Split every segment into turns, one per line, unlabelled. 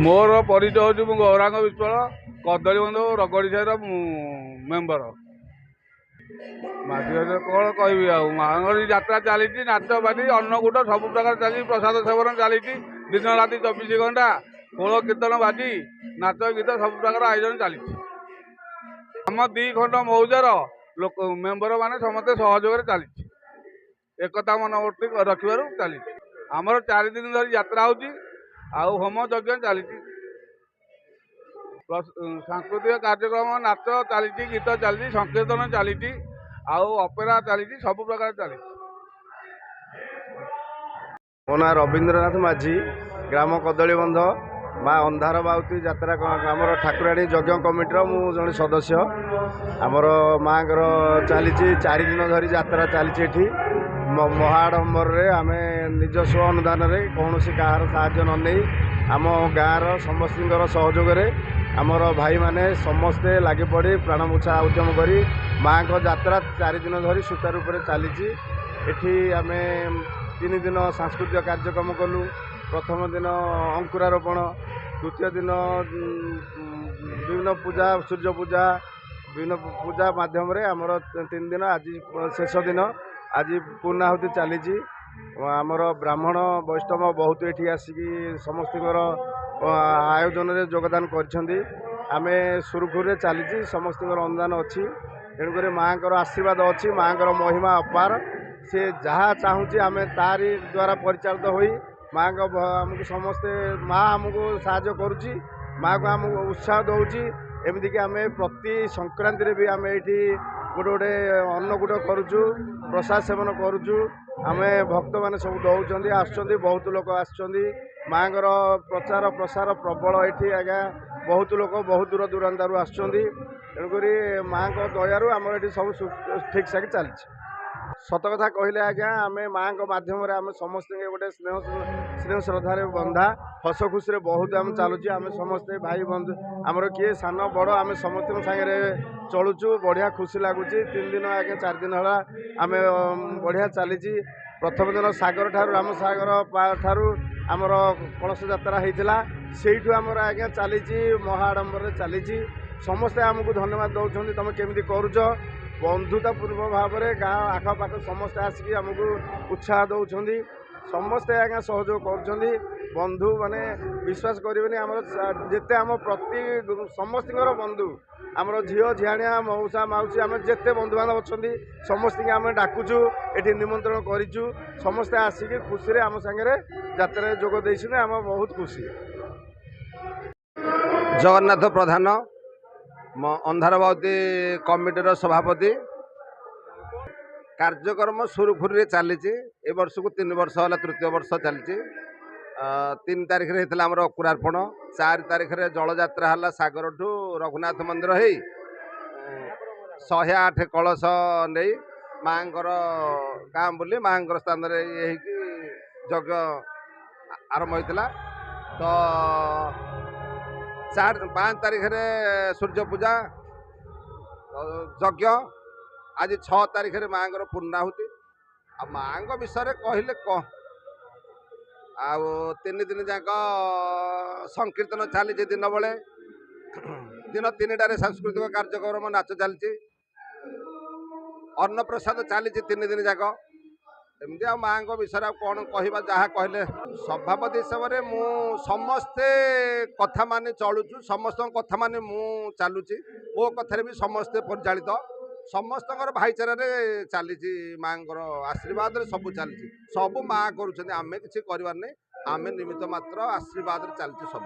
मोर परिचय हूँ गौरांग विश्वाल कदली बंधु रगड़ी साहिर मेम्बर माझी कौन कहि महानगरी यात्रा चली नाच बाटी अन्नकूट सब प्रकार चली प्रसाद सेवन चली दिन राति 24 घंटा खोल कीर्तन बाजी नाच गीत सब प्रकार आयोजन चली आम 2 खंड मौजार लोक मेम्बर मैंने समस्त सहयोग चली एकता मनोवर्ती रखिबार चली आमर 4 दिन धरी यात्रा होची आउ होम यज्ञ चली सांस्कृतिक कार्यक्रम नाच चली गीत चली संकीर्तन चली आउ अपेरा चली सब प्रकार चली।
मो ना रवींद्रनाथ माझी ग्राम कदली बंध माँ अंधार बाउती यात्रा आमर ठाकुराणी यज्ञ कमिटर मु जन सदस्य आमर माँ चली 4 दिन धरी यात्रा चली महाडंबर आम निजस्व अनुदान कौन कहार साहाय्य न नहीं आम गाँव समस्त सहयोग आमर भाई माने समस्ते लगे पड़ी प्राणमुछा उद्यम करी माँ को यात्रा 4 दिन धरी सुचारू रूप से चली आम 3 दिन सांस्कृतिक कार्यक्रम कलु प्रथम दिन अंकुरारोपण द्वितीय दिन विभिन्न पूजा सूर्य पूजा विभिन्न पूजा माध्यम आमर 3 दिन आज शेष दिन आज पूर्णाहुति चली आमर ब्राह्मण वैष्णव बहुत ये आसिक समस्त आयोजन में योगदान करें सुरखुर चली समस्त अनुदान अच्छी तेणुक माँ आशीर्वाद अच्छी माँ महिमा अपार से जहाँ चाहूँगी आम तारी द्वारा परिचालित हो माँ को आमको समस्ते माँ आमको साहाय्य करुँची माँ को आमको उत्साह दूची एमतीक आम प्रति संक्रांति भी आम ये गोटे गोटे अन्नकूट करुचु प्रसाद सेवन करुचु आम भक्त मैंने सब दौरान आसुँच बहुत लोग आसुँच माँ प्रचार प्रसार प्रबल ये आज्ञा बहुत लोग बहुत दूर दूरांतर आसुँच तेणुक माँ को दयारू आम ये सब ठीक ठाक चली सत कथा कहले आज्ञा आम माँ मध्यम आम समस्त गोटे स्नेह श्रद्धार बंधा हस खुशी बहुत आम चलुची आम समस्ते भाई बंधु आमर किए सान बड़ आम समस्त सागर चलुचु बढ़िया खुशी लगुच 3 दिन आगे 4 दिन है आम बढ़िया चली प्रथम दिन सागर ठार राम सागर ठारू आमर कलश यात्रा होता से आमर आज्ञा चली महाआडंबर चली समस्ते आमको धन्यवाद दौरान तुम केमी करुच बंधुतापूर्व भाव में गाँव आखपाख समस्ते आसिक आमको उत्साह दौरान समस्ते आज्ञा सहयोग कर बंधु माने विश्वास करें आम जिते आम प्रति समस्त बंधु आमर झील झियाणिया मौसा मौसी आम जिते बंधु बांधव अच्छा समस्त आम डाकुचु ये निमंत्रण करूँ समस्ते आसिक खुशी आम सागर यात्रा जोग आम बहुत खुशी।
जगन्नाथ प्रधान अंधारबावती कमिटर सभापति कार्यक्रम सुरखुरी चली ए वर्ष को 3 वर्ष है तृतीय वर्ष चली 3 तारिख होता अकुरार्पण 4 तारिख जल यात्रा है सागर ठू रघुनाथ मंदिर हो 108 कलश नहीं माँ गाँ बुली माँ स्थान यज्ञ आरंभ होता तो 5 तारिख सूर्य पूजा यज्ञ आज 6 तारिख माँ पूर्णाहुति आ माँ विषय कहले कह 3 दिन जाक संकीर्तन चली दिन बेले दिन 3टार सांस्कृतिक कार्यक्रम नाच चलती अन्न प्रसाद चली 3 दिन जाक एमती आ माँ विषय कौन कह जहाँ कहले सभापति हिसाब से मु समस्ते कथा माने चलुचु समस्त कथा माने मु चलुची ओ कथार भी समस्ते परिचालित समस्त भाईचारा चली माँ आशीर्वाद सब चली सब माँ करुँच आम कि करार नहीं आम निमित्त मात्र आशीर्वाद चलती सब।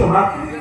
ସମାପ୍ତି